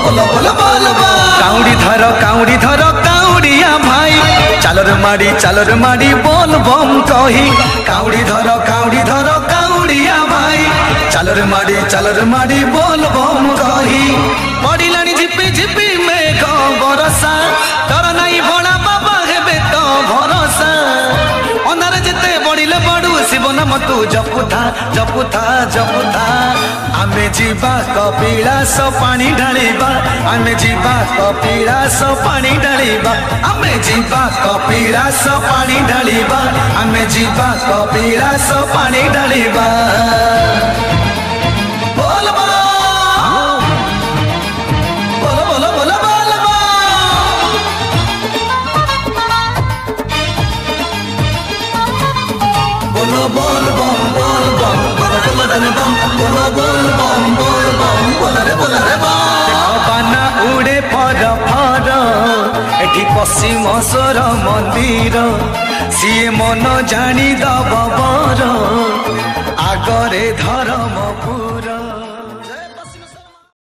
बोलो बोलो बोलो काउड़ी धर काउड़िया भाई चालर माड़ी बोल बम कही काउड़ी धर काउड़िया भाई चालर माड़ी बोल बम कही पड़िलानी झिपी झिपी मेघ बरसा डर नाई भोला बाबा हेबे तो भरोसा अनार जेते बड़िले बड़ू शिव नाम तू जपुथा आमे जीवा कपिलास पानी ढालिबा आमे जीवा कपिलास पानी ढालिबा आमे जीवा कपिलास पानी ढालिबा आमे जीवा कपिलास पानी ढालिबा बोल बोलो बोल बम बोल बम बोलो रे बम बोलो बोल बम बोल बम बोलो रे बाना उड़े फर एठी पश्चिम स्वर मंदिर सीए मन जानी दब बर आगरे